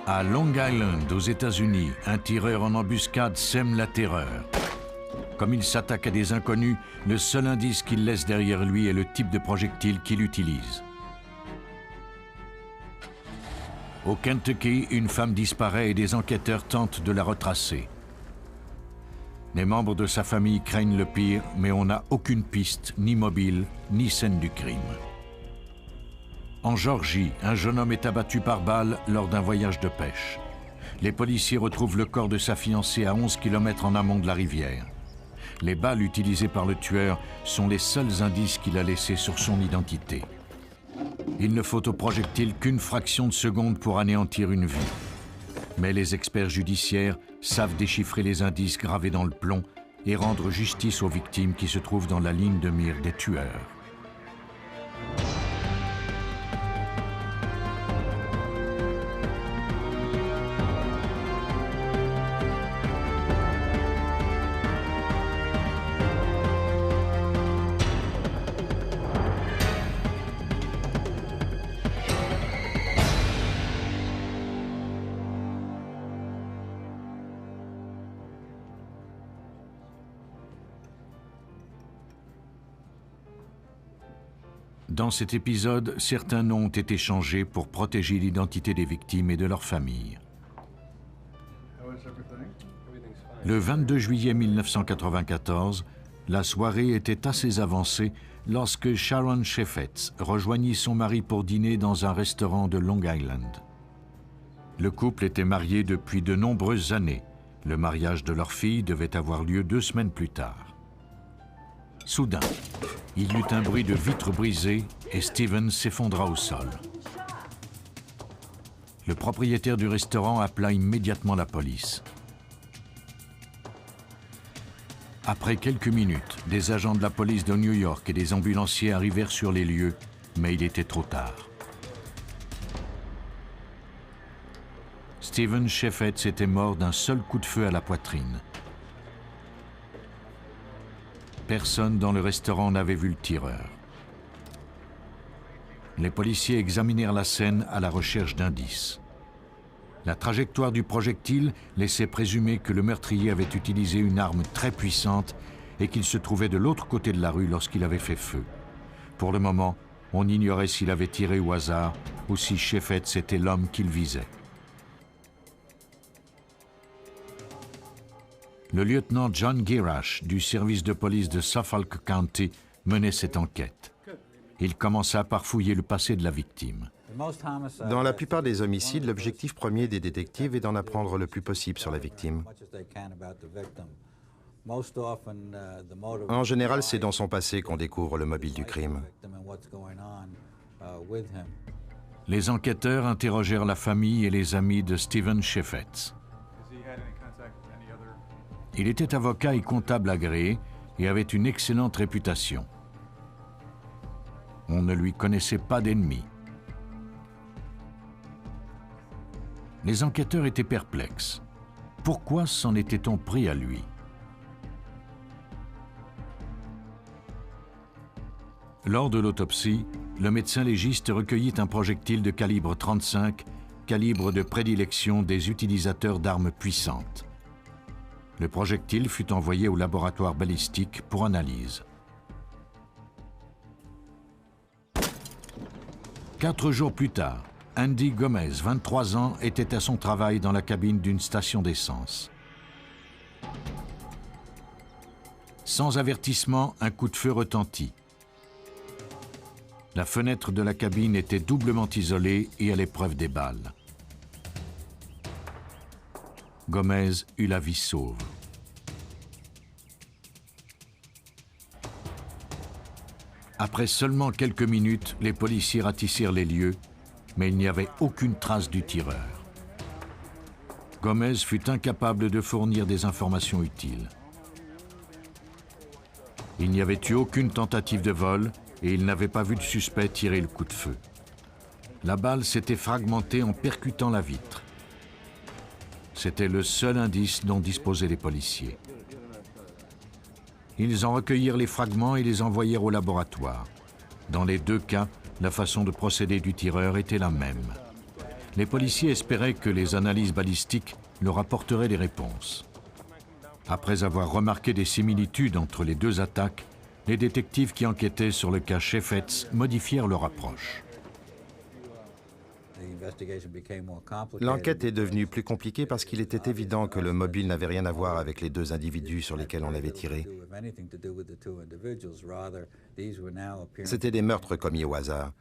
À Long Island, aux États-Unis, un tireur en embuscade sème la terreur. Comme il s'attaque à des inconnus, le seul indice qu'il laisse derrière lui est le type de projectile qu'il utilise. Au Kentucky, une femme disparaît et des enquêteurs tentent de la retracer. Les membres de sa famille craignent le pire, mais on n'a aucune piste, ni mobile, ni scène du crime. En Géorgie, un jeune homme est abattu par balle lors d'un voyage de pêche. Les policiers retrouvent le corps de sa fiancée à 11 km en amont de la rivière. Les balles utilisées par le tueur sont les seuls indices qu'il a laissés sur son identité. Il ne faut au projectile qu'une fraction de seconde pour anéantir une vie. Mais les experts judiciaires savent déchiffrer les indices gravés dans le plomb et rendre justice aux victimes qui se trouvent dans la ligne de mire des tueurs. Dans cet épisode, certains noms ont été changés pour protéger l'identité des victimes et de leurs familles. Le 22 juillet 1994, la soirée était assez avancée lorsque Sharon Chaffetz rejoignit son mari pour dîner dans un restaurant de Long Island. Le couple était marié depuis de nombreuses années. Le mariage de leur fille devait avoir lieu 2 semaines plus tard. Soudain, il y eut un bruit de vitres brisées et Steven s'effondra au sol. Le propriétaire du restaurant appela immédiatement la police. Après quelques minutes, des agents de la police de New York et des ambulanciers arrivèrent sur les lieux, mais il était trop tard. Steven Chaffetz était mort d'un seul coup de feu à la poitrine. Personne dans le restaurant n'avait vu le tireur. Les policiers examinèrent la scène à la recherche d'indices. La trajectoire du projectile laissait présumer que le meurtrier avait utilisé une arme très puissante et qu'il se trouvait de l'autre côté de la rue lorsqu'il avait fait feu. Pour le moment, on ignorait s'il avait tiré au hasard ou si Chaffetz était l'homme qu'il visait. Le lieutenant John Girash du service de police de Suffolk County menait cette enquête. Il commença par fouiller le passé de la victime. Dans la plupart des homicides, l'objectif premier des détectives est d'en apprendre le plus possible sur la victime. En général, c'est dans son passé qu'on découvre le mobile du crime. Les enquêteurs interrogèrent la famille et les amis de Steven Chaffetz. Il était avocat et comptable agréé et avait une excellente réputation. On ne lui connaissait pas d'ennemis. Les enquêteurs étaient perplexes. Pourquoi s'en était-on pris à lui? Lors de l'autopsie, le médecin légiste recueillit un projectile de calibre 35, calibre de prédilection des utilisateurs d'armes puissantes. Le projectile fut envoyé au laboratoire balistique pour analyse. 4 jours plus tard, Andy Gomez, 23 ans, était à son travail dans la cabine d'une station d'essence. Sans avertissement, un coup de feu retentit. La fenêtre de la cabine était doublement isolée et à l'épreuve des balles. Gomez eut la vie sauve. Après seulement quelques minutes, les policiers ratissèrent les lieux, mais il n'y avait aucune trace du tireur. Gomez fut incapable de fournir des informations utiles. Il n'y avait eu aucune tentative de vol et il n'avait pas vu de suspect tirer le coup de feu. La balle s'était fragmentée en percutant la vitre. C'était le seul indice dont disposaient les policiers. Ils en recueillirent les fragments et les envoyèrent au laboratoire. Dans les 2 cas, la façon de procéder du tireur était la même. Les policiers espéraient que les analyses balistiques leur apporteraient des réponses. Après avoir remarqué des similitudes entre les deux attaques, les détectives qui enquêtaient sur le cas Chaifetz modifièrent leur approche. L'enquête est devenue plus compliquée parce qu'il était évident que le mobile n'avait rien à voir avec les deux individus sur lesquels on l'avait tiré. C'était des meurtres commis au hasard.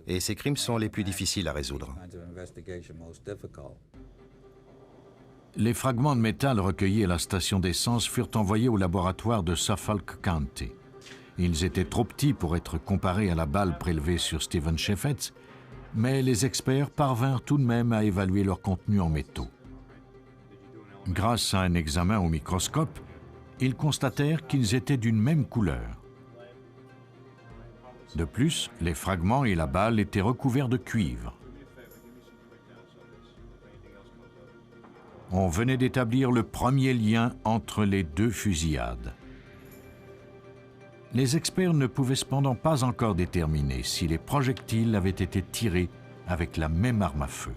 Et ces crimes sont les plus difficiles à résoudre. Les fragments de métal recueillis à la station d'essence furent envoyés au laboratoire de Suffolk County. Ils étaient trop petits pour être comparés à la balle prélevée sur Stephen Chaifetz, mais les experts parvinrent tout de même à évaluer leur contenu en métaux. Grâce à un examen au microscope, ils constatèrent qu'ils étaient d'une même couleur. De plus, les fragments et la balle étaient recouverts de cuivre. On venait d'établir le premier lien entre les deux fusillades. Les experts ne pouvaient cependant pas encore déterminer si les projectiles avaient été tirés avec la même arme à feu.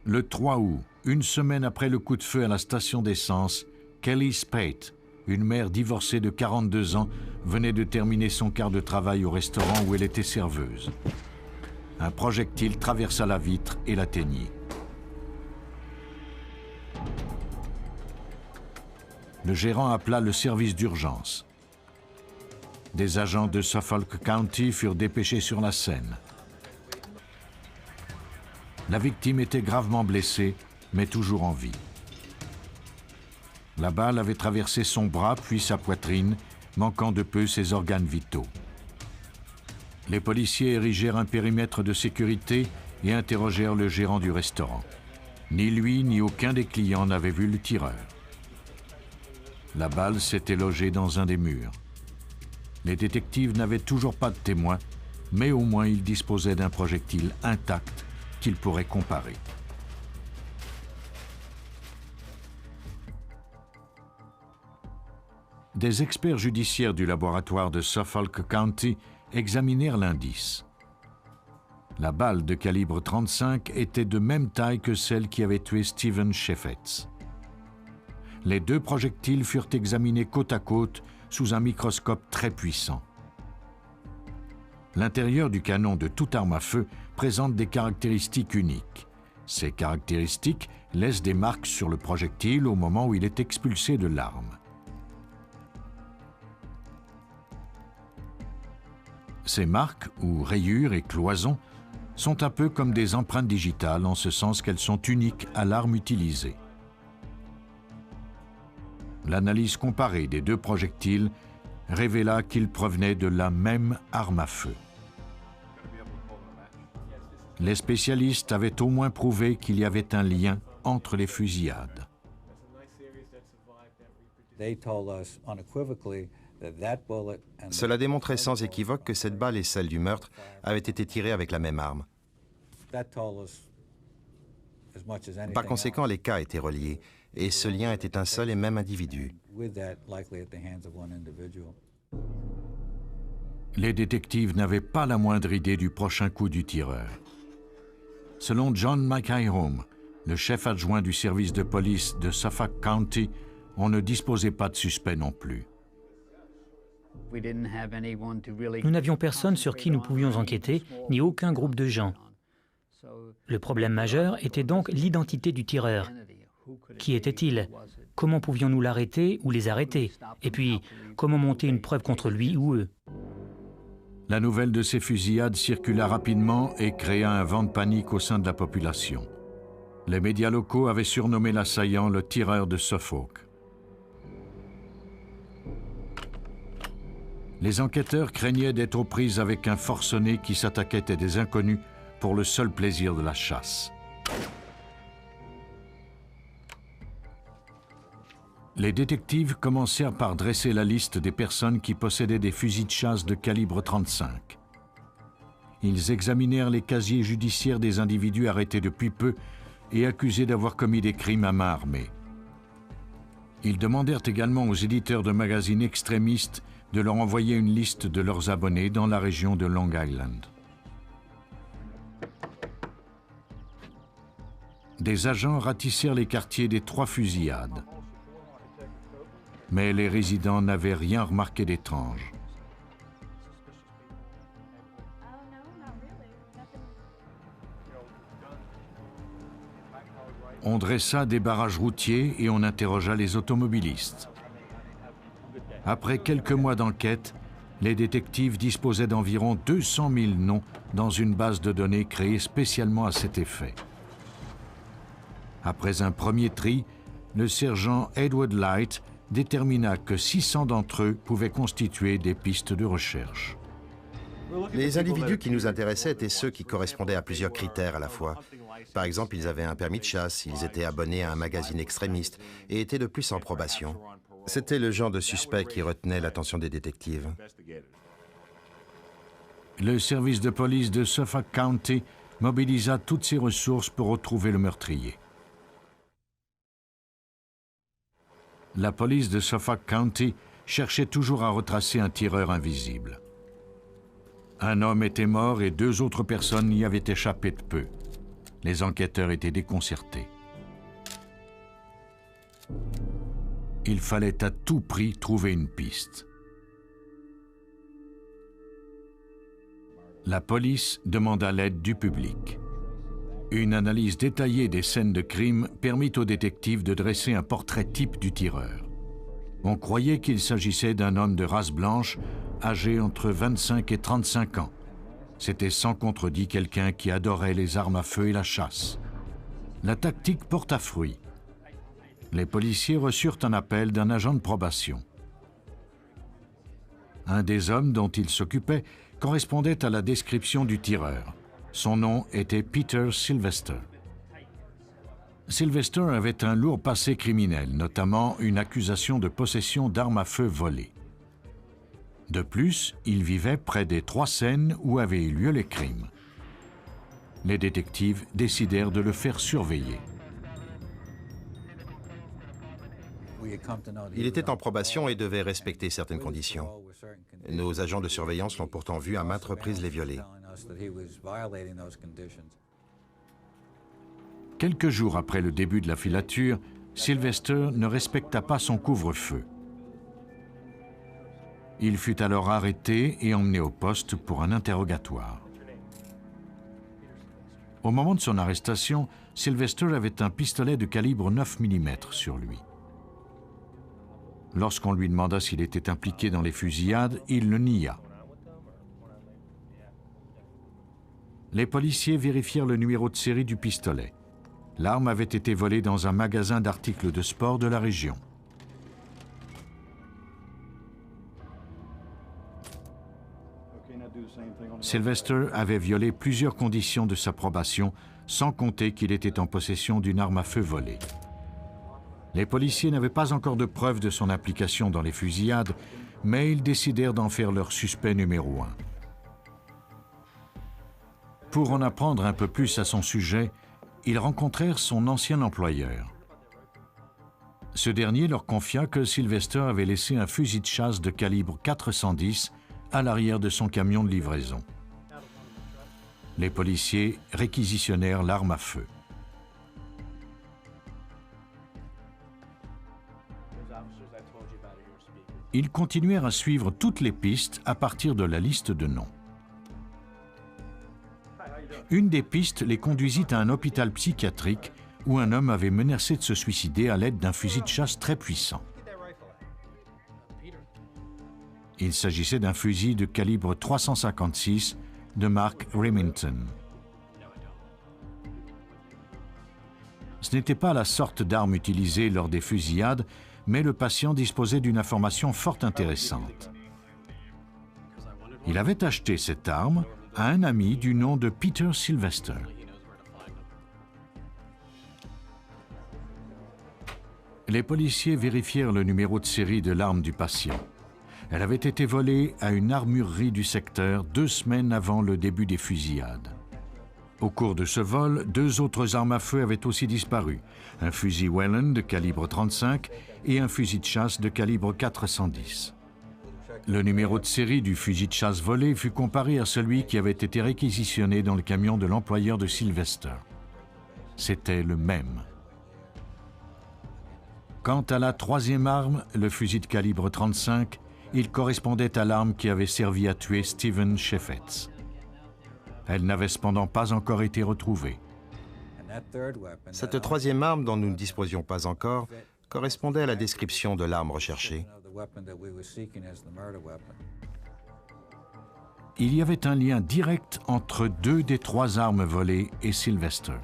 Le 3 août, une semaine après le coup de feu à la station d'essence, Kelly Spate, une mère divorcée de 42 ans, venait de terminer son quart de travail au restaurant où elle était serveuse. Un projectile traversa la vitre et l'atteignit. Le gérant appela le service d'urgence. Des agents de Suffolk County furent dépêchés sur la scène. La victime était gravement blessée, mais toujours en vie. La balle avait traversé son bras puis sa poitrine, manquant de peu ses organes vitaux. Les policiers érigèrent un périmètre de sécurité et interrogèrent le gérant du restaurant. Ni lui ni aucun des clients n'avaient vu le tireur. La balle s'était logée dans un des murs. Les détectives n'avaient toujours pas de témoins, mais au moins ils disposaient d'un projectile intact qu'ils pourraient comparer. Des experts judiciaires du laboratoire de Suffolk County examinèrent l'indice. La balle de calibre 35 était de même taille que celle qui avait tué Stephen Chaifetz. Les deux projectiles furent examinés côte à côte sous un microscope très puissant. L'intérieur du canon de toute arme à feu présente des caractéristiques uniques. Ces caractéristiques laissent des marques sur le projectile au moment où il est expulsé de l'arme. Ces marques, ou rayures et cloisons, sont un peu comme des empreintes digitales en ce sens qu'elles sont uniques à l'arme utilisée. L'analyse comparée des deux projectiles révéla qu'ils provenaient de la même arme à feu. Les spécialistes avaient au moins prouvé qu'il y avait un lien entre les fusillades. Cela démontrait sans équivoque que cette balle et celle du meurtre avaient été tirées avec la même arme. Par conséquent, les cas étaient reliés, et ce lien était un seul et même individu. Les détectives n'avaient pas la moindre idée du prochain coup du tireur. Selon John McIrome, le chef adjoint du service de police de Suffolk County, on ne disposait pas de suspect non plus. Nous n'avions personne sur qui nous pouvions enquêter, ni aucun groupe de gens. Le problème majeur était donc l'identité du tireur. Qui était-il? Comment pouvions-nous l'arrêter ou les arrêter? Et puis, comment monter une preuve contre lui ou eux? La nouvelle de ces fusillades circula rapidement et créa un vent de panique au sein de la population. Les médias locaux avaient surnommé l'assaillant le tireur de Suffolk. Les enquêteurs craignaient d'être aux prises avec un forcené qui s'attaquait à des inconnus pour le seul plaisir de la chasse. Les détectives commencèrent par dresser la liste des personnes qui possédaient des fusils de chasse de calibre 35. Ils examinèrent les casiers judiciaires des individus arrêtés depuis peu et accusés d'avoir commis des crimes à main armée. Ils demandèrent également aux éditeurs de magazines extrémistes de leur envoyer une liste de leurs abonnés dans la région de Long Island. des agents ratissèrent les quartiers des 3 fusillades. Mais les résidents n'avaient rien remarqué d'étrange. On dressa des barrages routiers et on interrogea les automobilistes. Après quelques mois d'enquête, les détectives disposaient d'environ 200 000 noms dans une base de données créée spécialement à cet effet. Après un premier tri, le sergent Edward Light détermina que 600 d'entre eux pouvaient constituer des pistes de recherche. Les individus qui nous intéressaient étaient ceux qui correspondaient à plusieurs critères à la fois. Par exemple, ils avaient un permis de chasse, ils étaient abonnés à un magazine extrémiste et étaient de plus en probation. C'était le genre de suspect qui retenait l'attention des détectives. Le service de police de Suffolk County mobilisa toutes ses ressources pour retrouver le meurtrier. La police de Suffolk County cherchait toujours à retracer un tireur invisible. Un homme était mort et 2 autres personnes y avaient échappé de peu. Les enquêteurs étaient déconcertés. Il fallait à tout prix trouver une piste. La police demanda l'aide du public. Une analyse détaillée des scènes de crime permit aux détectives de dresser un portrait type du tireur. On croyait qu'il s'agissait d'un homme de race blanche, âgé entre 25 et 35 ans. C'était sans contredit quelqu'un qui adorait les armes à feu et la chasse. La tactique porta fruit. Les policiers reçurent un appel d'un agent de probation. Un des hommes dont il s'occupait correspondait à la description du tireur. Son nom était Peter Sylvester. Sylvester avait un lourd passé criminel, notamment une accusation de possession d'armes à feu volées. De plus, il vivait près des 3 scènes où avaient eu lieu les crimes. Les détectives décidèrent de le faire surveiller. Il était en probation et devait respecter certaines conditions. Nos agents de surveillance l'ont pourtant vu à maintes reprises les violer. Quelques jours après le début de la filature, Sylvester ne respecta pas son couvre-feu. Il fut alors arrêté et emmené au poste pour un interrogatoire. Au moment de son arrestation, Sylvester avait un pistolet de calibre 9 mm sur lui. Lorsqu'on lui demanda s'il était impliqué dans les fusillades, il le nia. Les policiers vérifièrent le numéro de série du pistolet. L'arme avait été volée dans un magasin d'articles de sport de la région. Sylvester avait violé plusieurs conditions de sa probation, sans compter qu'il était en possession d'une arme à feu volée. Les policiers n'avaient pas encore de preuves de son implication dans les fusillades, mais ils décidèrent d'en faire leur suspect numéro 1. Pour en apprendre un peu plus à son sujet, ils rencontrèrent son ancien employeur. Ce dernier leur confia que Sylvester avait laissé un fusil de chasse de calibre 410 à l'arrière de son camion de livraison. Les policiers réquisitionnèrent l'arme à feu. Ils continuèrent à suivre toutes les pistes à partir de la liste de noms. Une des pistes les conduisit à un hôpital psychiatrique où un homme avait menacé de se suicider à l'aide d'un fusil de chasse très puissant. Il s'agissait d'un fusil de calibre 356 de marque Remington. Ce n'était pas la sorte d'arme utilisée lors des fusillades, mais le patient disposait d'une information fort intéressante. Il avait acheté cette arme à un ami du nom de Peter Sylvester. Les policiers vérifièrent le numéro de série de l'arme du patient. Elle avait été volée à une armurerie du secteur 2 semaines avant le début des fusillades. Au cours de ce vol, 2 autres armes à feu avaient aussi disparu, un fusil Whelan de calibre 35 et un fusil de chasse de calibre 410. Le numéro de série du fusil de chasse volé fut comparé à celui qui avait été réquisitionné dans le camion de l'employeur de Sylvester. c'était le même. Quant à la troisième arme, le fusil de calibre 35, il correspondait à l'arme qui avait servi à tuer Stephen Chaffetz. Elle n'avait cependant pas encore été retrouvée. Cette troisième arme, dont nous ne disposions pas encore, correspondait à la description de l'arme recherchée. Il y avait un lien direct entre 2 des 3 armes volées et Sylvester.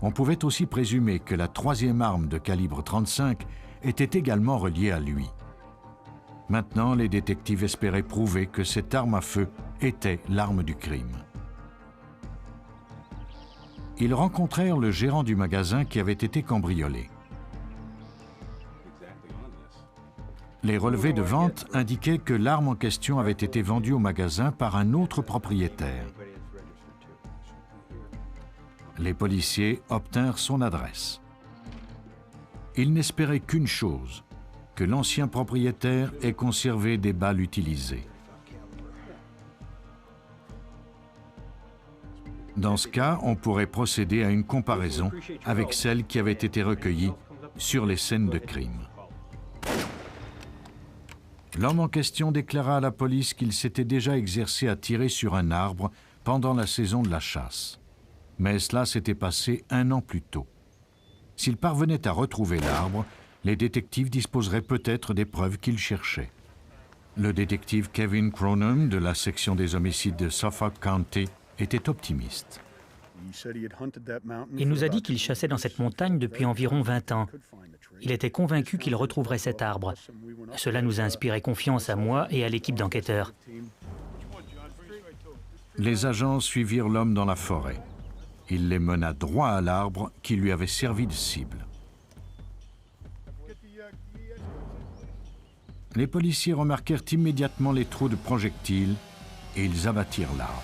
On pouvait aussi présumer que la troisième arme de calibre 35 était également reliée à lui. Maintenant, les détectives espéraient prouver que cette arme à feu était l'arme du crime. Ils rencontrèrent le gérant du magasin qui avait été cambriolé. Les relevés de vente indiquaient que l'arme en question avait été vendue au magasin par un autre propriétaire. Les policiers obtinrent son adresse. Ils n'espéraient qu'une chose, que l'ancien propriétaire ait conservé des balles utilisées. Dans ce cas, on pourrait procéder à une comparaison avec celles qui avaient été recueillies sur les scènes de crime. L'homme en question déclara à la police qu'il s'était déjà exercé à tirer sur un arbre pendant la saison de la chasse. Mais cela s'était passé 1 an plus tôt. S'il parvenait à retrouver l'arbre, les détectives disposeraient peut-être des preuves qu'ils cherchaient. Le détective Kevin Cronin de la section des homicides de Suffolk County était optimiste. Il nous a dit qu'il chassait dans cette montagne depuis environ 20 ans. Il était convaincu qu'il retrouverait cet arbre. Cela nous a inspiré confiance à moi et à l'équipe d'enquêteurs. Les agents suivirent l'homme dans la forêt. Il les mena droit à l'arbre qui lui avait servi de cible. Les policiers remarquèrent immédiatement les trous de projectiles et ils abattirent l'arbre.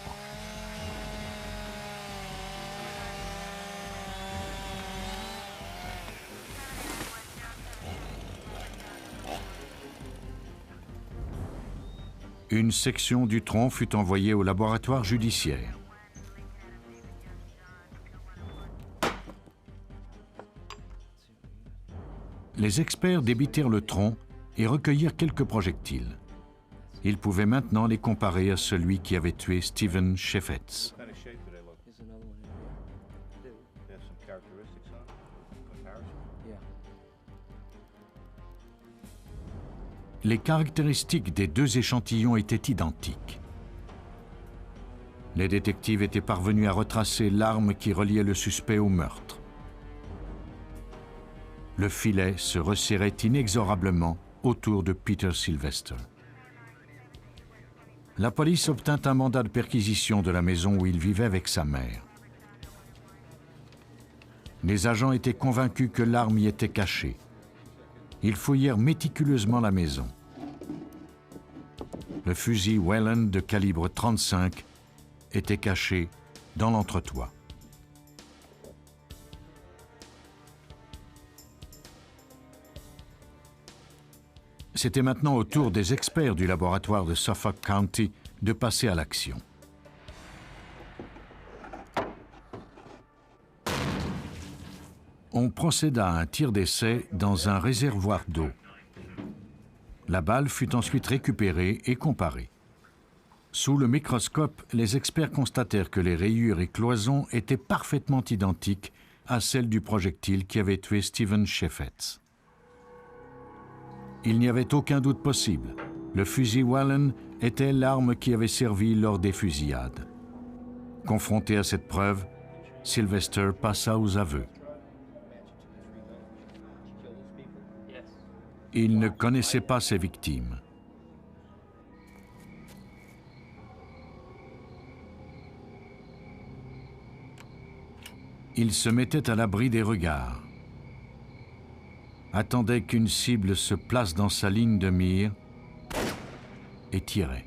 Une section du tronc fut envoyée au laboratoire judiciaire. Les experts débitèrent le tronc et recueillirent quelques projectiles. Ils pouvaient maintenant les comparer à celui qui avait tué Stephen Chaffetz. Les caractéristiques des 2 échantillons étaient identiques. Les détectives étaient parvenus à retracer l'arme qui reliait le suspect au meurtre. Le filet se resserrait inexorablement autour de Peter Sylvester. La police obtint un mandat de perquisition de la maison où il vivait avec sa mère. Les agents étaient convaincus que l'arme y était cachée. Ils fouillèrent méticuleusement la maison. Le fusil Whelan de calibre 35 était caché dans l'entretoit. C'était maintenant au tour des experts du laboratoire de Suffolk County de passer à l'action. On procéda à un tir d'essai dans un réservoir d'eau. La balle fut ensuite récupérée et comparée. Sous le microscope, les experts constatèrent que les rayures et cloisons étaient parfaitement identiques à celles du projectile qui avait tué Stephen Chaffetz. Il n'y avait aucun doute possible. Le fusil Whelan était l'arme qui avait servi lors des fusillades. Confronté à cette preuve, Sylvester passa aux aveux. Il ne connaissait pas ses victimes. Il se mettait à l'abri des regards, attendait qu'une cible se place dans sa ligne de mire et tirait.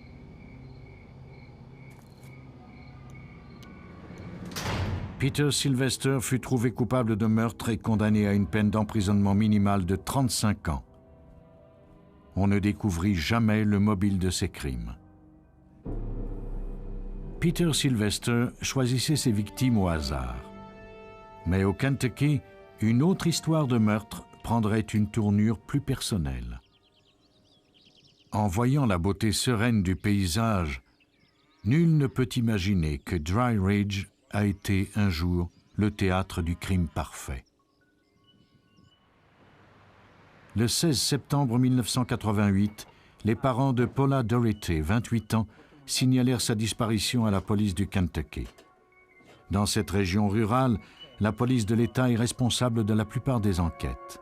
Peter Sylvester fut trouvé coupable de meurtre et condamné à une peine d'emprisonnement minimale de 35 ans. On ne découvrit jamais le mobile de ces crimes. Peter Sylvester choisissait ses victimes au hasard. Mais au Kentucky, une autre histoire de meurtre prendrait une tournure plus personnelle. En voyant la beauté sereine du paysage, nul ne peut imaginer que Dry Ridge a été un jour le théâtre du crime parfait. Le 16 septembre 1988, les parents de Paula Doherty, 28 ans, signalèrent sa disparition à la police du Kentucky. Dans cette région rurale, la police de l'État est responsable de la plupart des enquêtes.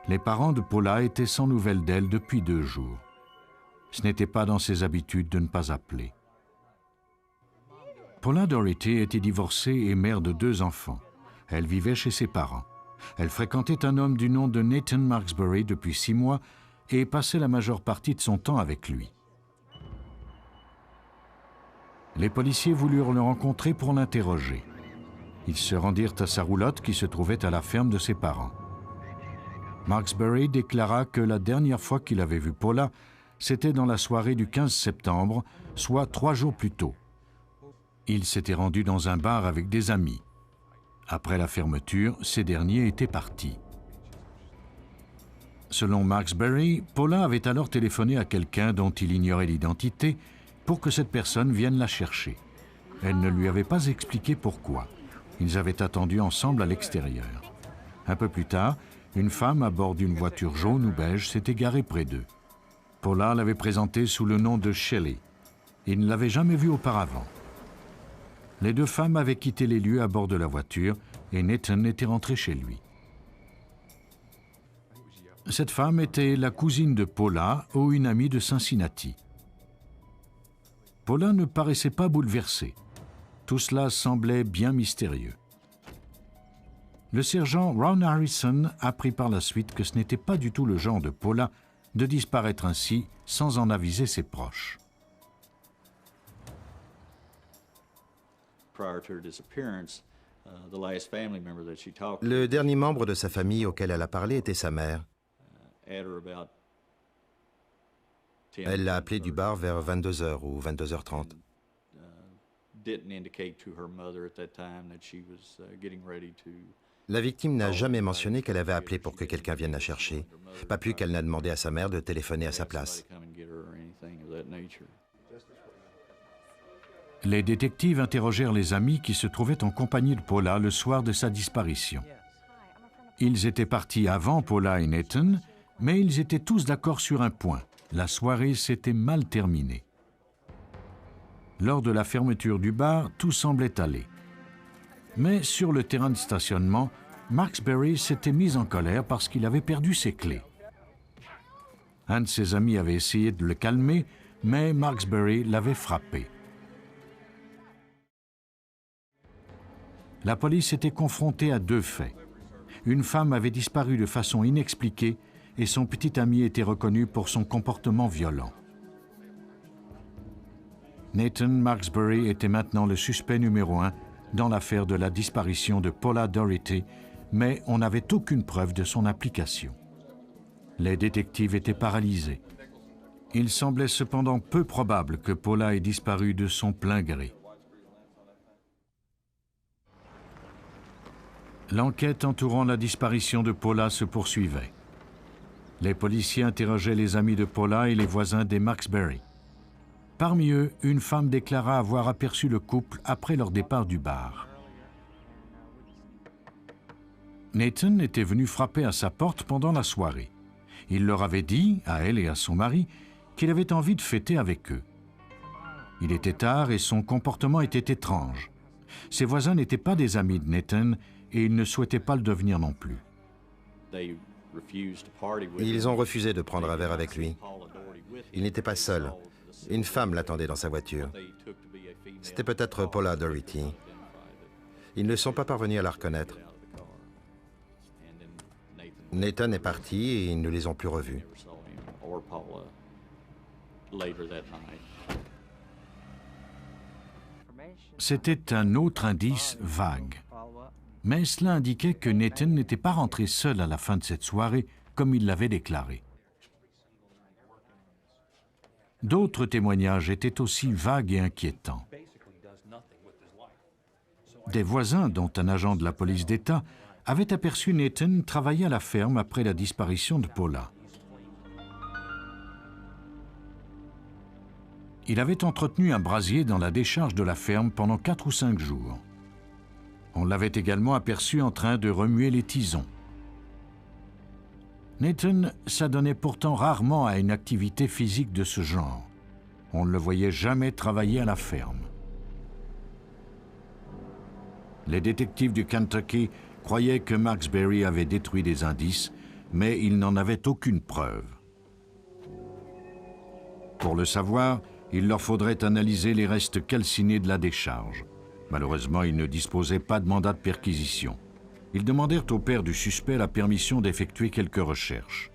Les parents de Paula étaient sans nouvelles d'elle depuis 2 jours. Ce n'était pas dans ses habitudes de ne pas appeler. Paula Doherty était divorcée et mère de 2 enfants. Elle vivait chez ses parents. Elle fréquentait un homme du nom de Nathan Marksbury depuis 6 mois et passait la majeure partie de son temps avec lui. Les policiers voulurent le rencontrer pour l'interroger. Ils se rendirent à sa roulotte qui se trouvait à la ferme de ses parents. Marksbury déclara que la dernière fois qu'il avait vu Paula, c'était dans la soirée du 15 septembre, soit 3 jours plus tôt. Il s'était rendu dans un bar avec des amis. Après la fermeture, ces derniers étaient partis. Selon Marksbury, Paula avait alors téléphoné à quelqu'un dont il ignorait l'identité pour que cette personne vienne la chercher. Elle ne lui avait pas expliqué pourquoi. Ils avaient attendu ensemble à l'extérieur. Un peu plus tard, une femme à bord d'une voiture jaune ou beige s'était garée près d'eux. Paula l'avait présentée sous le nom de Shelley. Il ne l'avait jamais vue auparavant. Les 2 femmes avaient quitté les lieux à bord de la voiture et Nathan était rentré chez lui. Cette femme était la cousine de Paula ou une amie de Cincinnati. Paula ne paraissait pas bouleversée. Tout cela semblait bien mystérieux. Le sergent Ron Harrison apprit par la suite que ce n'était pas du tout le genre de Paula de disparaître ainsi sans en aviser ses proches. Le dernier membre de sa famille auquel elle a parlé était sa mère. Elle l'a appelé du bar vers 22h ou 22h30. La victime n'a jamais mentionné qu'elle avait appelé pour que quelqu'un vienne la chercher, pas plus qu'elle n'a demandé à sa mère de téléphoner à sa place. Les détectives interrogèrent les amis qui se trouvaient en compagnie de Paula le soir de sa disparition. Ils étaient partis avant Paula et Nathan, mais ils étaient tous d'accord sur un point. La soirée s'était mal terminée. Lors de la fermeture du bar, tout semblait aller. Mais sur le terrain de stationnement, Marksbury s'était mis en colère parce qu'il avait perdu ses clés. Un de ses amis avait essayé de le calmer, mais Marksbury l'avait frappé. La police était confrontée à 2 faits. Une femme avait disparu de façon inexpliquée et son petit ami était reconnu pour son comportement violent. Nathan Marksbury était maintenant le suspect numéro 1 dans l'affaire de la disparition de Paula Doherty, mais on n'avait aucune preuve de son implication. Les détectives étaient paralysés. Il semblait cependant peu probable que Paula ait disparu de son plein gré. L'enquête entourant la disparition de Paula se poursuivait. Les policiers interrogeaient les amis de Paula et les voisins des Marksbury. Parmi eux, une femme déclara avoir aperçu le couple après leur départ du bar. Nathan était venu frapper à sa porte pendant la soirée. Il leur avait dit, à elle et à son mari, qu'il avait envie de fêter avec eux. Il était tard et son comportement était étrange. Ses voisins n'étaient pas des amis de Nathan et ils ne souhaitaient pas le devenir non plus. Ils ont refusé de prendre un verre avec lui. Il n'était pas seul. Une femme l'attendait dans sa voiture. C'était peut-être Paula Doherty. Ils ne sont pas parvenus à la reconnaître. Nathan est parti et ils ne les ont plus revus. C'était un autre indice vague. Mais cela indiquait que Nathan n'était pas rentré seul à la fin de cette soirée, comme il l'avait déclaré. D'autres témoignages étaient aussi vagues et inquiétants. Des voisins, dont un agent de la police d'État, avaient aperçu Nathan travailler à la ferme après la disparition de Paula. Il avait entretenu un brasier dans la décharge de la ferme pendant 4 ou 5 jours. On l'avait également aperçu en train de remuer les tisons. Nathan s'adonnait pourtant rarement à une activité physique de ce genre. On ne le voyait jamais travailler à la ferme. Les détectives du Kentucky croyaient que Marksbury avait détruit des indices, mais ils n'en avaient aucune preuve. Pour le savoir, il leur faudrait analyser les restes calcinés de la décharge. Malheureusement, ils ne disposaient pas de mandat de perquisition. Ils demandèrent au père du suspect la permission d'effectuer quelques recherches.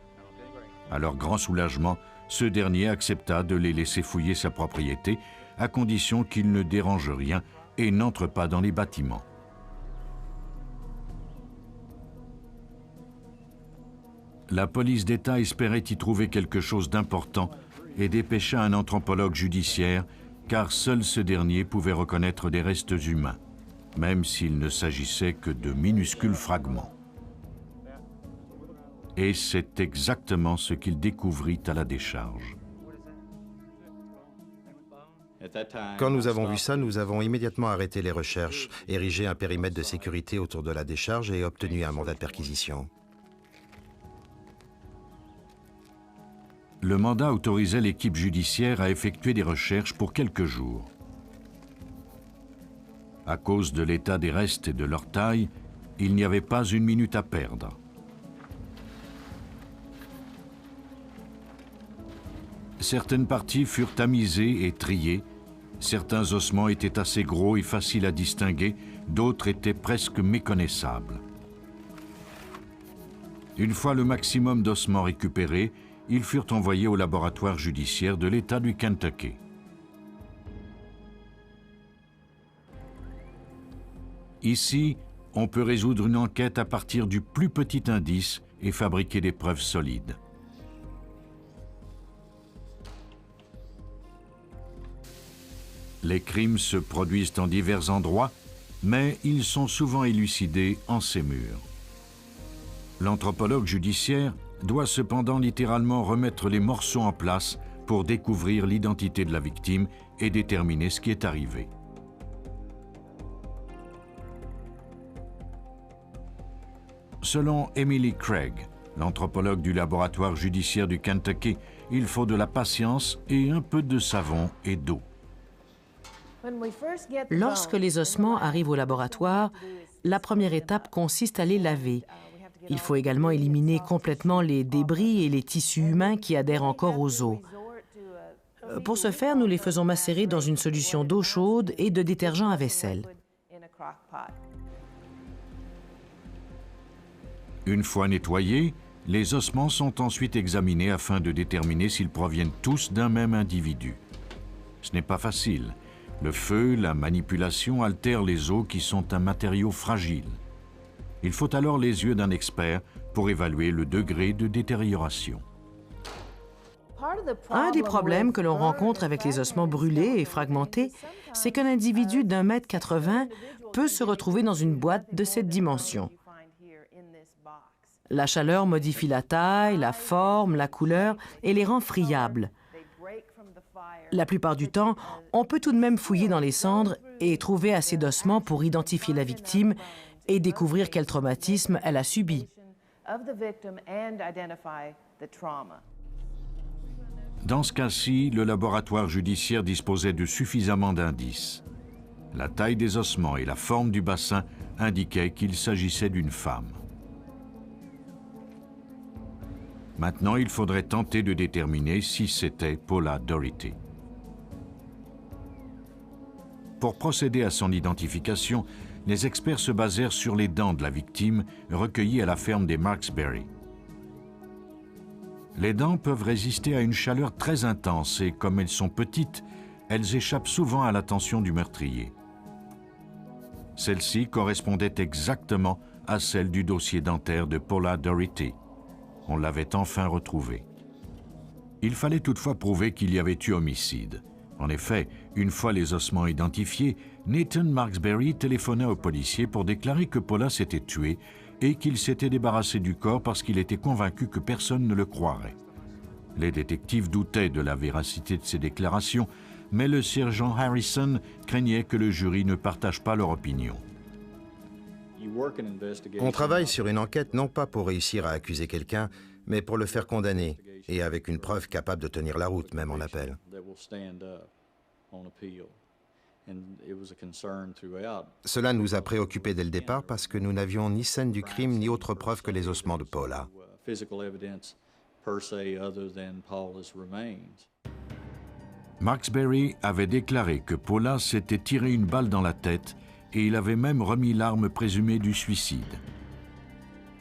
À leur grand soulagement, ce dernier accepta de les laisser fouiller sa propriété, à condition qu'ils ne dérangent rien et n'entrent pas dans les bâtiments. La police d'État espérait y trouver quelque chose d'important et dépêcha un anthropologue judiciaire, car seul ce dernier pouvait reconnaître des restes humains, même s'il ne s'agissait que de minuscules fragments. Et c'est exactement ce qu'il découvrit à la décharge. Quand nous avons vu ça, nous avons immédiatement arrêté les recherches, érigé un périmètre de sécurité autour de la décharge et obtenu un mandat de perquisition. Le mandat autorisait l'équipe judiciaire à effectuer des recherches pour quelques jours. À cause de l'état des restes et de leur taille, il n'y avait pas une minute à perdre. Certaines parties furent tamisées et triées. Certains ossements étaient assez gros et faciles à distinguer, d'autres étaient presque méconnaissables. Une fois le maximum d'ossements récupérés, ils furent envoyés au laboratoire judiciaire de l'État du Kentucky. Ici, on peut résoudre une enquête à partir du plus petit indice et fabriquer des preuves solides. Les crimes se produisent en divers endroits, mais ils sont souvent élucidés en ces murs. L'anthropologue judiciaire doit cependant littéralement remettre les morceaux en place pour découvrir l'identité de la victime et déterminer ce qui est arrivé. Selon Emily Craig, l'anthropologue du laboratoire judiciaire du Kentucky, il faut de la patience et un peu de savon et d'eau. Lorsque les ossements arrivent au laboratoire, la première étape consiste à les laver. Il faut également éliminer complètement les débris et les tissus humains qui adhèrent encore aux os. Pour ce faire, nous les faisons macérer dans une solution d'eau chaude et de détergent à vaisselle. Une fois nettoyés, les ossements sont ensuite examinés afin de déterminer s'ils proviennent tous d'un même individu. Ce n'est pas facile. Le feu, la manipulation altèrent les os qui sont un matériau fragile. Il faut alors les yeux d'un expert pour évaluer le degré de détérioration. Un des problèmes que l'on rencontre avec les ossements brûlés et fragmentés, c'est qu'un individu d'1,80 m peut se retrouver dans une boîte de cette dimension. La chaleur modifie la taille, la forme, la couleur et les rend friables. La plupart du temps, on peut tout de même fouiller dans les cendres et trouver assez d'ossements pour identifier la victime et découvrir quel traumatisme elle a subi. Dans ce cas-ci, le laboratoire judiciaire disposait de suffisamment d'indices. La taille des ossements et la forme du bassin indiquaient qu'il s'agissait d'une femme. Maintenant, il faudrait tenter de déterminer si c'était Paula Doherty. Pour procéder à son identification, les experts se basèrent sur les dents de la victime recueillies à la ferme des Marksbury. Les dents peuvent résister à une chaleur très intense et, comme elles sont petites, elles échappent souvent à l'attention du meurtrier. Celle-ci correspondait exactement à celle du dossier dentaire de Paula Doherty. On l'avait enfin retrouvée. Il fallait toutefois prouver qu'il y avait eu homicide. En effet, une fois les ossements identifiés, Nathan Marksberry téléphona aux policiers pour déclarer que Paula s'était tuée et qu'il s'était débarrassé du corps parce qu'il était convaincu que personne ne le croirait. Les détectives doutaient de la véracité de ces déclarations, mais le sergent Harrison craignait que le jury ne partage pas leur opinion. On travaille sur une enquête non pas pour réussir à accuser quelqu'un, mais pour le faire condamner, et avec une preuve capable de tenir la route, même en appel. Cela nous a préoccupés dès le départ parce que nous n'avions ni scène du crime ni autre preuve que les ossements de Paula. Marksberry avait déclaré que Paula s'était tiré une balle dans la tête et il avait même remis l'arme présumée du suicide.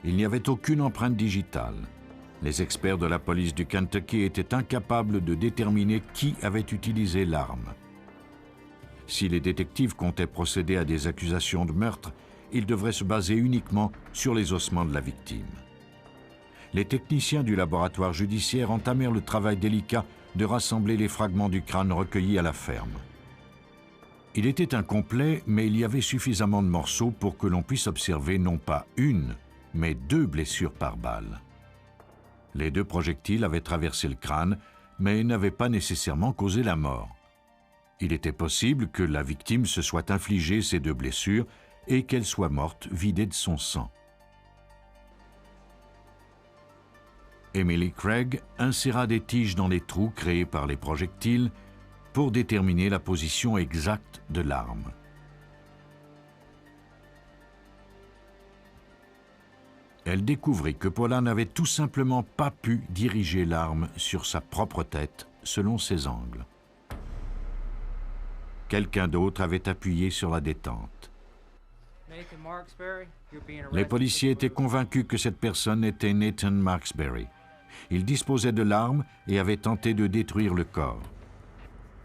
Il n'y avait aucune empreinte digitale. Les experts de la police du Kentucky étaient incapables de déterminer qui avait utilisé l'arme. Si les détectives comptaient procéder à des accusations de meurtre, ils devraient se baser uniquement sur les ossements de la victime. Les techniciens du laboratoire judiciaire entamèrent le travail délicat de rassembler les fragments du crâne recueillis à la ferme. Il était incomplet, mais il y avait suffisamment de morceaux pour que l'on puisse observer non pas une, mais 2 blessures par balle. Les 2 projectiles avaient traversé le crâne, mais n'avaient pas nécessairement causé la mort. Il était possible que la victime se soit infligé ces 2 blessures et qu'elle soit morte vidée de son sang. Emily Craig inséra des tiges dans les trous créés par les projectiles pour déterminer la position exacte de l'arme. Elle découvrit que Paula n'avait tout simplement pas pu diriger l'arme sur sa propre tête selon ses angles. Quelqu'un d'autre avait appuyé sur la détente. Les policiers étaient convaincus que cette personne était Nathan Marksberry. Il disposait de l'arme et avait tenté de détruire le corps.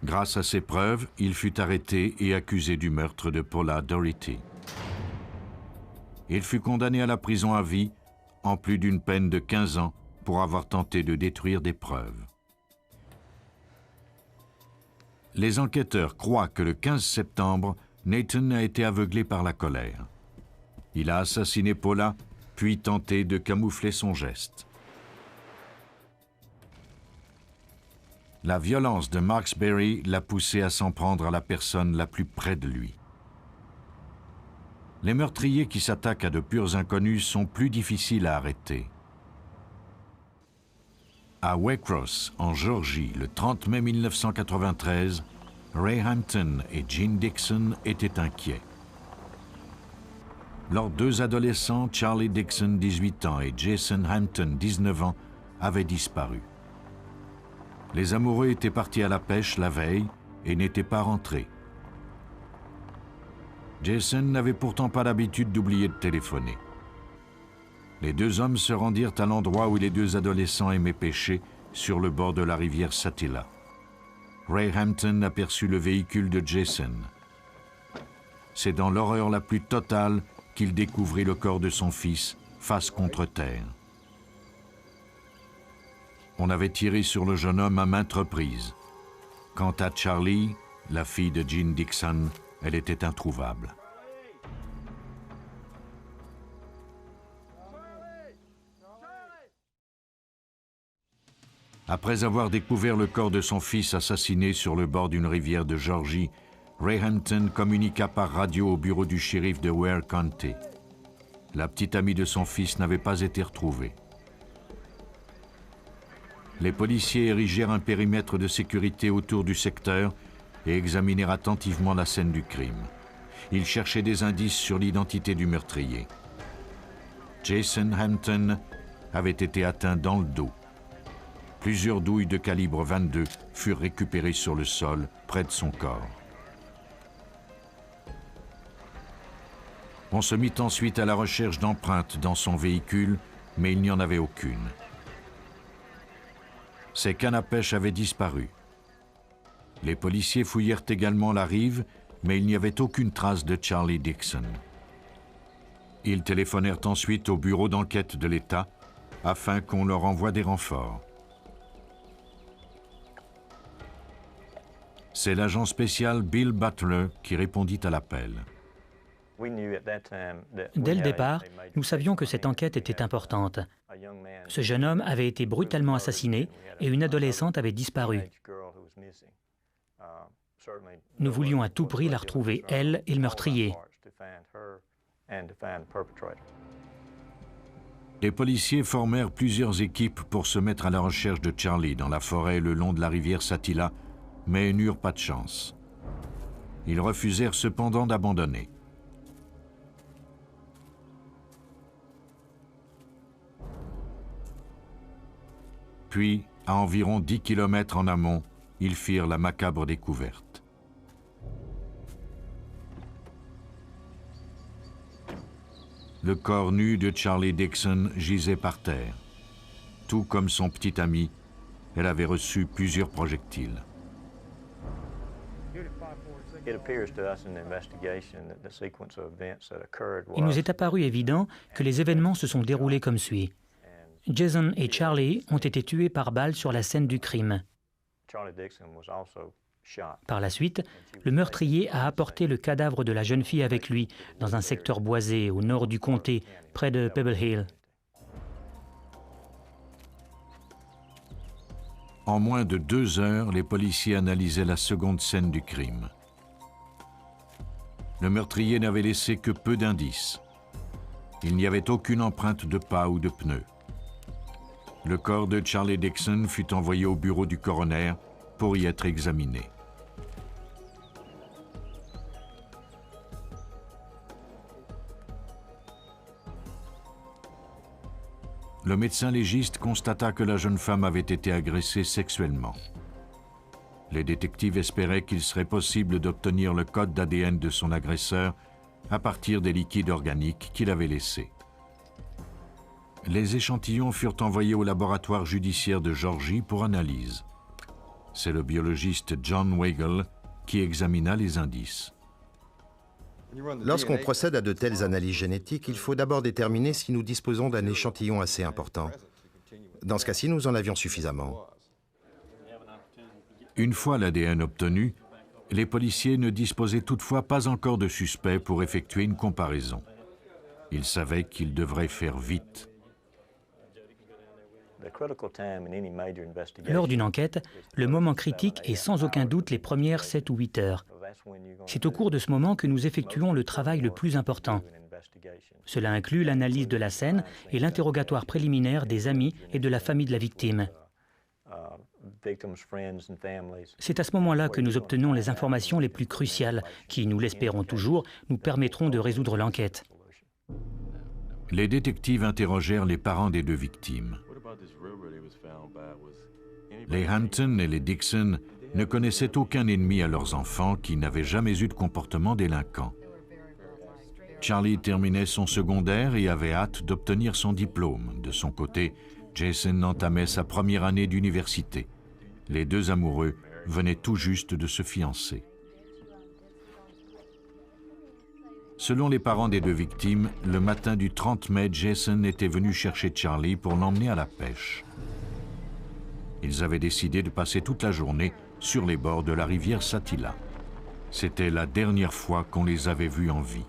Grâce à ces preuves, il fut arrêté et accusé du meurtre de Paula Doherty. Il fut condamné à la prison à vie, en plus d'une peine de 15 ans, pour avoir tenté de détruire des preuves. Les enquêteurs croient que le 15 septembre, Nathan a été aveuglé par la colère. Il a assassiné Paula, puis tenté de camoufler son geste. La violence de Marksberry l'a poussé à s'en prendre à la personne la plus près de lui. Les meurtriers qui s'attaquent à de purs inconnus sont plus difficiles à arrêter. À Waycross, en Géorgie, le 30 mai 1993, Ray Hampton et Gene Dixon étaient inquiets. Leurs 2 adolescents, Charlie Dixon, 18 ans, et Jason Hampton, 19 ans, avaient disparu. Les amoureux étaient partis à la pêche la veille et n'étaient pas rentrés. Jason n'avait pourtant pas l'habitude d'oublier de téléphoner. Les 2 hommes se rendirent à l'endroit où les 2 adolescents aimaient pêcher, sur le bord de la rivière Satilla. Ray Hampton aperçut le véhicule de Jason. C'est dans l'horreur la plus totale qu'il découvrit le corps de son fils, face contre terre. On avait tiré sur le jeune homme à maintes reprises. Quant à Charlie, la fille de Gene Dixon, elle était introuvable. Après avoir découvert le corps de son fils assassiné sur le bord d'une rivière de Géorgie, Ray Hampton communiqua par radio au bureau du shérif de Ware County. La petite amie de son fils n'avait pas été retrouvée. Les policiers érigèrent un périmètre de sécurité autour du secteur et examinèrent attentivement la scène du crime. Ils cherchaient des indices sur l'identité du meurtrier. Jason Hampton avait été atteint dans le dos. Plusieurs douilles de calibre 22 furent récupérées sur le sol près de son corps. On se mit ensuite à la recherche d'empreintes dans son véhicule, mais il n'y en avait aucune. Ses cannes à pêche avaient disparu. Les policiers fouillèrent également la rive, mais il n'y avait aucune trace de Charlie Dixon. Ils téléphonèrent ensuite au bureau d'enquête de l'État afin qu'on leur envoie des renforts. C'est l'agent spécial Bill Butler qui répondit à l'appel. Dès le départ, nous savions que cette enquête était importante. Ce jeune homme avait été brutalement assassiné et une adolescente avait disparu. Nous voulions à tout prix la retrouver, elle et le meurtrier. Les policiers formèrent plusieurs équipes pour se mettre à la recherche de Charlie dans la forêt le long de la rivière Satilla, mais n'eurent pas de chance. Ils refusèrent cependant d'abandonner. Puis, à environ 10 km en amont, ils firent la macabre découverte. Le corps nu de Charlie Dixon gisait par terre. Tout comme son petit ami, elle avait reçu plusieurs projectiles. Il nous est apparu évident que les événements se sont déroulés comme suit. Jason et Charlie ont été tués par balle sur la scène du crime. Par la suite, le meurtrier a apporté le cadavre de la jeune fille avec lui dans un secteur boisé au nord du comté, près de Pebble Hill. En moins de 2 heures, les policiers analysaient la seconde scène du crime. Le meurtrier n'avait laissé que peu d'indices. Il n'y avait aucune empreinte de pas ou de pneus. Le corps de Charlie Dixon fut envoyé au bureau du coroner pour y être examiné. Le médecin légiste constata que la jeune femme avait été agressée sexuellement. Les détectives espéraient qu'il serait possible d'obtenir le code d'ADN de son agresseur à partir des liquides organiques qu'il avait laissés. Les échantillons furent envoyés au laboratoire judiciaire de Georgie pour analyse. C'est le biologiste John Weigel qui examina les indices. Lorsqu'on procède à de telles analyses génétiques, il faut d'abord déterminer si nous disposons d'un échantillon assez important. Dans ce cas-ci, nous en avions suffisamment. Une fois l'ADN obtenu, les policiers ne disposaient toutefois pas encore de suspects pour effectuer une comparaison. Ils savaient qu'ils devraient faire vite. Lors d'une enquête, le moment critique est sans aucun doute les premières 7 ou 8 heures. C'est au cours de ce moment que nous effectuons le travail le plus important. Cela inclut l'analyse de la scène et l'interrogatoire préliminaire des amis et de la famille de la victime. C'est à ce moment-là que nous obtenons les informations les plus cruciales qui, nous l'espérons toujours, nous permettront de résoudre l'enquête. Les détectives interrogèrent les parents des 2 victimes. Les Hampton et les Dixon ne connaissaient aucun ennemi à leurs enfants qui n'avaient jamais eu de comportement délinquant. Charlie terminait son secondaire et avait hâte d'obtenir son diplôme. De son côté, Jason entamait sa première année d'université. Les 2 amoureux venaient tout juste de se fiancer. Selon les parents des 2 victimes, le matin du 30 mai, Jason était venu chercher Charlie pour l'emmener à la pêche. Ils avaient décidé de passer toute la journée sur les bords de la rivière Satilla. C'était la dernière fois qu'on les avait vus en vie.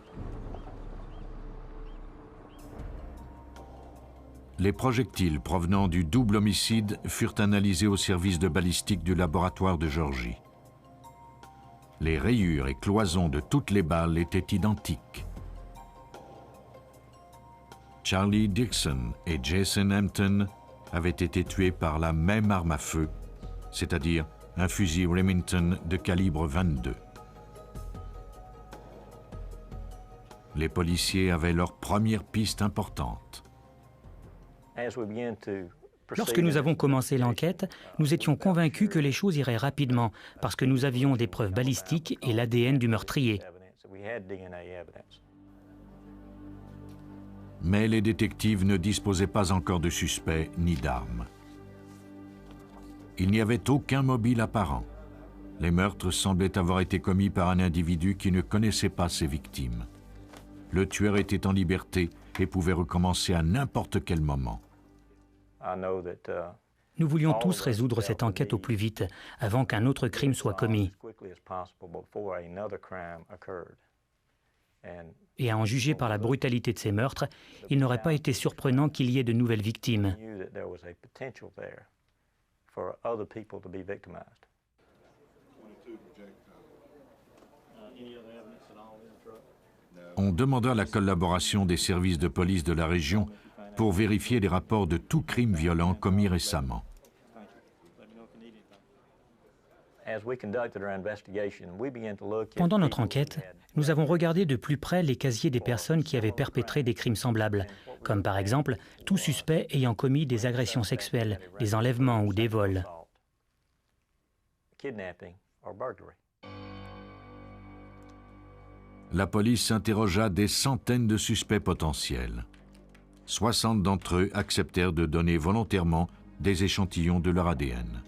Les projectiles provenant du double homicide furent analysés au service de balistique du laboratoire de Georgie. Les rayures et cloisons de toutes les balles étaient identiques. Charlie Dixon et Jason Hampton avaient été tués par la même arme à feu, c'est-à-dire un fusil Remington de calibre 22. Les policiers avaient leur première piste importante. Lorsque nous avons commencé l'enquête, nous étions convaincus que les choses iraient rapidement parce que nous avions des preuves balistiques et l'ADN du meurtrier. Mais les détectives ne disposaient pas encore de suspects ni d'armes. Il n'y avait aucun mobile apparent. Les meurtres semblaient avoir été commis par un individu qui ne connaissait pas ses victimes. Le tueur était en liberté et pouvait recommencer à n'importe quel moment. Nous voulions tous résoudre cette enquête au plus vite, avant qu'un autre crime soit commis. Et à en juger par la brutalité de ces meurtres, il n'aurait pas été surprenant qu'il y ait de nouvelles victimes. On demanda la collaboration des services de police de la région pour vérifier les rapports de tout crime violent commis récemment. Pendant notre enquête, nous avons regardé de plus près les casiers des personnes qui avaient perpétré des crimes semblables, comme par exemple tout suspect ayant commis des agressions sexuelles, des enlèvements ou des vols. La police interrogea des centaines de suspects potentiels. 60 d'entre eux acceptèrent de donner volontairement des échantillons de leur ADN.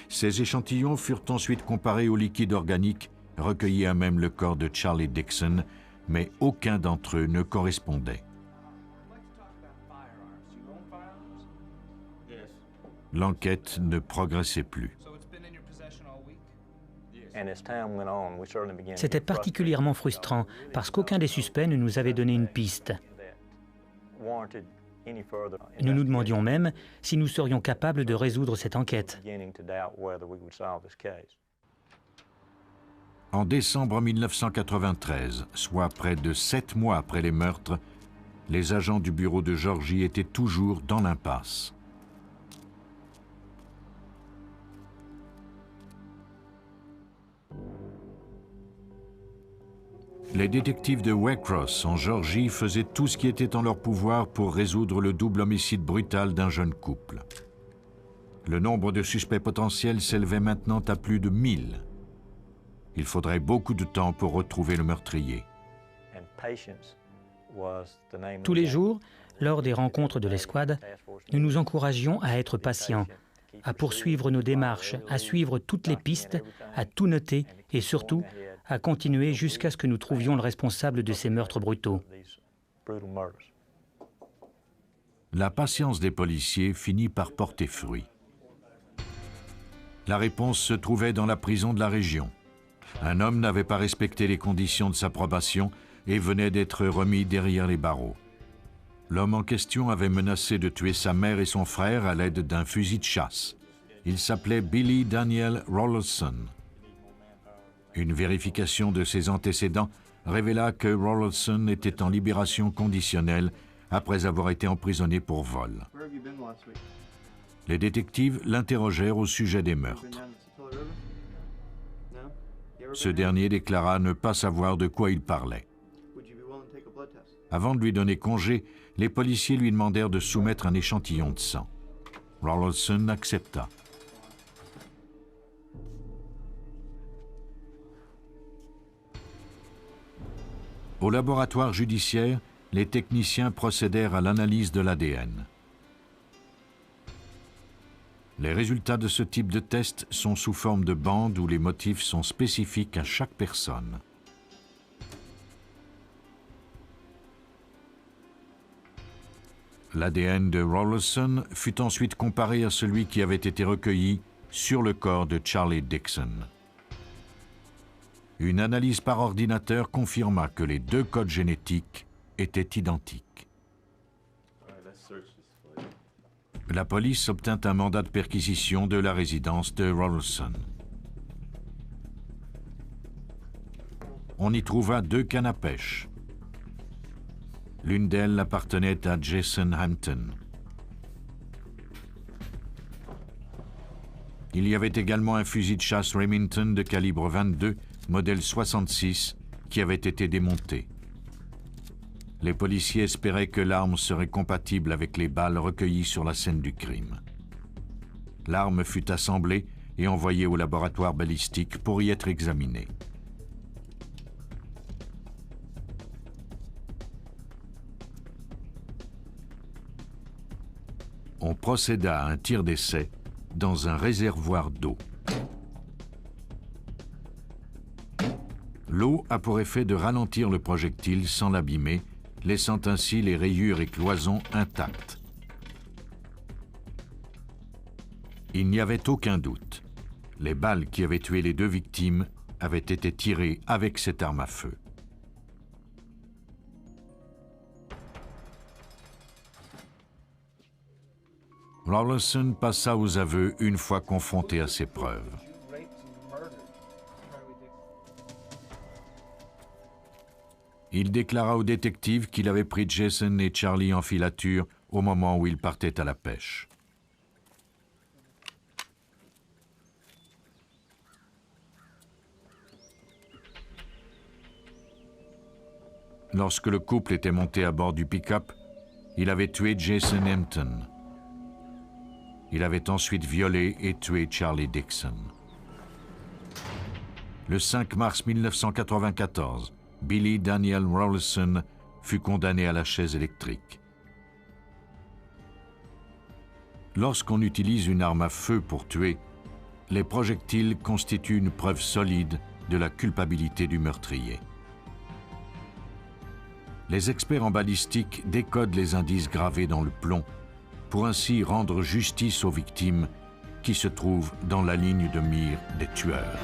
Ces échantillons furent ensuite comparés au liquide organique recueilli à même le corps de Charlie Dixon, mais aucun d'entre eux ne correspondait. L'enquête ne progressait plus. C'était particulièrement frustrant parce qu'aucun des suspects ne nous avait donné une piste. Nous nous demandions même si nous serions capables de résoudre cette enquête. En décembre 1993, soit près de 7 mois après les meurtres, les agents du bureau de Georgie étaient toujours dans l'impasse. Les détectives de Waycross, en Géorgie, faisaient tout ce qui était en leur pouvoir pour résoudre le double homicide brutal d'un jeune couple. Le nombre de suspects potentiels s'élevait maintenant à plus de 1000. Il faudrait beaucoup de temps pour retrouver le meurtrier. Tous les jours, lors des rencontres de l'escouade, nous nous encouragions à être patients, à poursuivre nos démarches, à suivre toutes les pistes, à tout noter et surtout à continuer jusqu'à ce que nous trouvions le responsable de ces meurtres brutaux. La patience des policiers finit par porter fruit. La réponse se trouvait dans la prison de la région. Un homme n'avait pas respecté les conditions de sa probation et venait d'être remis derrière les barreaux. L'homme en question avait menacé de tuer sa mère et son frère à l'aide d'un fusil de chasse. Il s'appelait Billy Daniel Rollerson. Une vérification de ses antécédents révéla que Rollerson était en libération conditionnelle après avoir été emprisonné pour vol. Les détectives l'interrogèrent au sujet des meurtres. Ce dernier déclara ne pas savoir de quoi il parlait. Avant de lui donner congé, les policiers lui demandèrent de soumettre un échantillon de sang. Rollerson accepta. Au laboratoire judiciaire, les techniciens procédèrent à l'analyse de l'ADN. Les résultats de ce type de test sont sous forme de bandes où les motifs sont spécifiques à chaque personne. L'ADN de Rollerson fut ensuite comparé à celui qui avait été recueilli sur le corps de Charlie Dixon. Une analyse par ordinateur confirma que les deux codes génétiques étaient identiques. La police obtint un mandat de perquisition de la résidence de Rollerson. On y trouva 2 cannes à pêche. L'une d'elles appartenait à Jason Hampton. Il y avait également un fusil de chasse Remington de calibre 22, modèle 66, qui avait été démonté. Les policiers espéraient que l'arme serait compatible avec les balles recueillies sur la scène du crime. L'arme fut assemblée et envoyée au laboratoire balistique pour y être examinée. On procéda à un tir d'essai dans un réservoir d'eau. L'eau a pour effet de ralentir le projectile sans l'abîmer, laissant ainsi les rayures et cloisons intactes. Il n'y avait aucun doute. Les balles qui avaient tué les 2 victimes avaient été tirées avec cette arme à feu. Rawlinson passa aux aveux une fois confronté à ces preuves. Il déclara au détective qu'il avait pris Jason et Charlie en filature au moment où ils partaient à la pêche. Lorsque le couple était monté à bord du pick-up, il avait tué Jason Hampton. Il avait ensuite violé et tué Charlie Dixon. Le 5 mars 1994, Billy Daniel Rawlinson fut condamné à la chaise électrique. Lorsqu'on utilise une arme à feu pour tuer, les projectiles constituent une preuve solide de la culpabilité du meurtrier. Les experts en balistique décodent les indices gravés dans le plomb pour ainsi rendre justice aux victimes qui se trouvent dans la ligne de mire des tueurs.